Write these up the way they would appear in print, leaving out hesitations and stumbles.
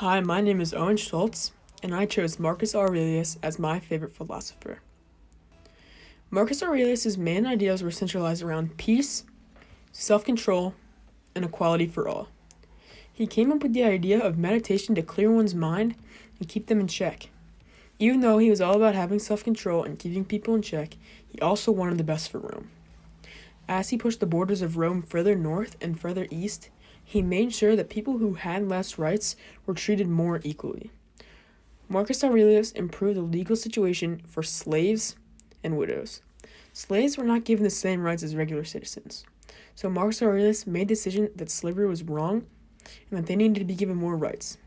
Hi, my name is Owen Schultz, and I chose Marcus Aurelius as my favorite philosopher. Marcus Aurelius' main ideas were centralized around peace, self-control, and equality for all. He came up with the idea of meditation to clear one's mind and keep them in check. Even though he was all about having self-control and keeping people in check, he also wanted the best for Rome. As he pushed the borders of Rome further north and further east, he made sure that people who had less rights were treated more equally. Marcus Aurelius improved the legal situation for slaves and widows. Slaves were not given the same rights as regular citizens. So Marcus Aurelius made the decision that slavery was wrong and that they needed to be given more rights.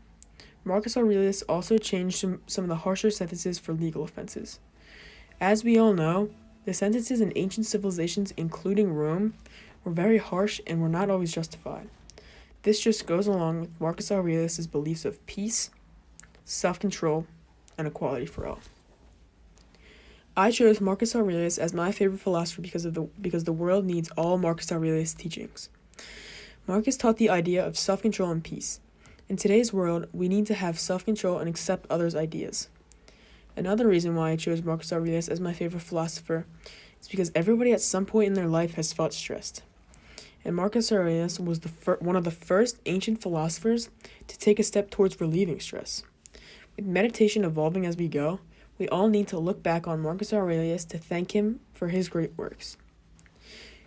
Marcus Aurelius also changed some of the harsher sentences for legal offenses. As we all know, the sentences in ancient civilizations, including Rome, were very harsh and were not always justified. This just goes along with Marcus Aurelius' beliefs of peace, self-control, and equality for all. I chose Marcus Aurelius as my favorite philosopher because the world needs all Marcus Aurelius' teachings. Marcus taught the idea of self-control and peace. In today's world, we need to have self-control and accept others' ideas. Another reason why I chose Marcus Aurelius as my favorite philosopher is because everybody at some point in their life has felt stressed. And Marcus Aurelius was one of the first ancient philosophers to take a step towards relieving stress. With meditation evolving as we go, we all need to look back on Marcus Aurelius to thank him for his great works.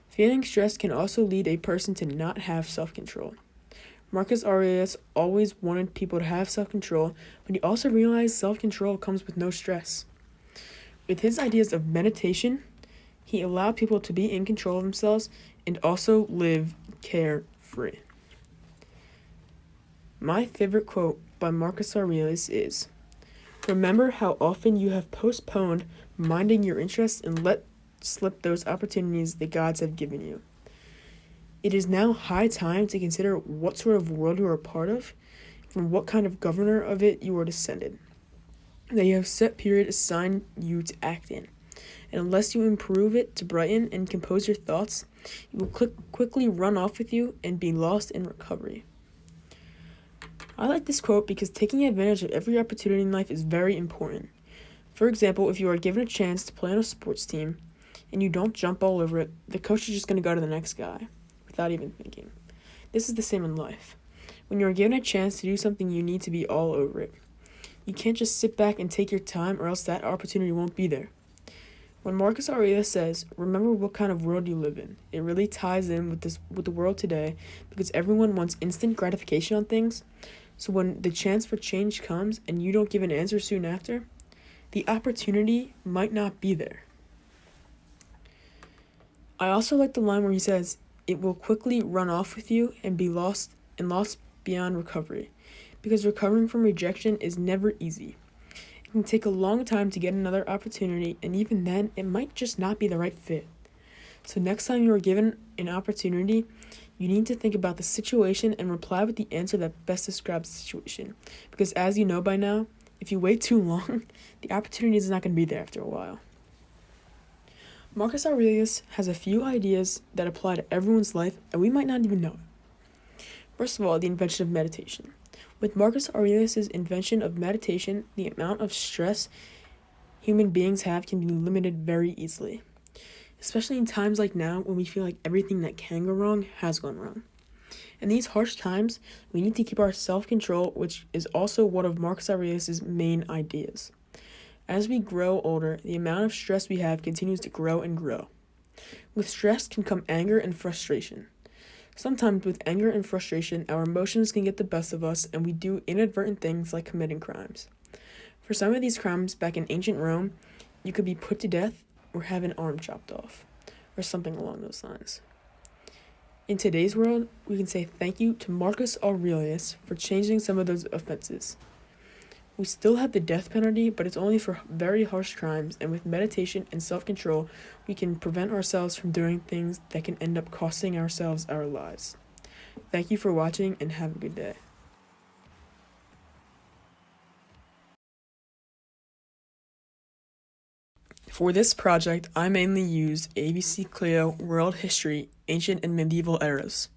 Feeling stressed can also lead a person to not have self-control. Marcus Aurelius always wanted people to have self-control, but he also realized self-control comes with no stress. With his ideas of meditation, he allowed people to be in control of themselves and also live carefree. My favorite quote by Marcus Aurelius is, "Remember how often you have postponed minding your interests and let slip those opportunities the gods have given you. It is now high time to consider what sort of world you are a part of, from what kind of governor of it you are descended, that you have set period assigned you to act in. And unless you improve it to brighten and compose your thoughts, it will quickly run off with you and be lost in recovery." I like this quote because taking advantage of every opportunity in life is very important. For example, if you are given a chance to play on a sports team and you don't jump all over it, the coach is just going to go to the next guy without even thinking. This is the same in life. When you are given a chance to do something, you need to be all over it. You can't just sit back and take your time, or else that opportunity won't be there. When Marcus Aurelius says, "Remember what kind of world you live in," it really ties in with the world today, because everyone wants instant gratification on things. So when the chance for change comes and you don't give an answer soon after, the opportunity might not be there. I also like the line where he says, "It will quickly run off with you and be lost beyond recovery," because recovering from rejection is never easy. It can take a long time to get another opportunity, and even then, it might just not be the right fit. So next time you are given an opportunity, you need to think about the situation and reply with the answer that best describes the situation. Because as you know by now, if you wait too long, the opportunity is not going to be there after a while. Marcus Aurelius has a few ideas that apply to everyone's life, and we might not even know it. First of all, the invention of meditation. With Marcus Aurelius' invention of meditation, the amount of stress human beings have can be limited very easily. Especially in times like now when we feel like everything that can go wrong has gone wrong. In these harsh times, we need to keep our self-control, which is also one of Marcus Aurelius' main ideas. As we grow older, the amount of stress we have continues to grow and grow. With stress can come anger and frustration. Sometimes with anger and frustration, our emotions can get the best of us and we do inadvertent things like committing crimes. For some of these crimes back in ancient Rome, you could be put to death or have an arm chopped off, or something along those lines. In today's world, we can say thank you to Marcus Aurelius for changing some of those offenses. We still have the death penalty, but it's only for very harsh crimes, and with meditation and self-control, we can prevent ourselves from doing things that can end up costing ourselves our lives. Thank you for watching, and have a good day. For this project, I mainly used ABC Clio World History, Ancient and Medieval Eras.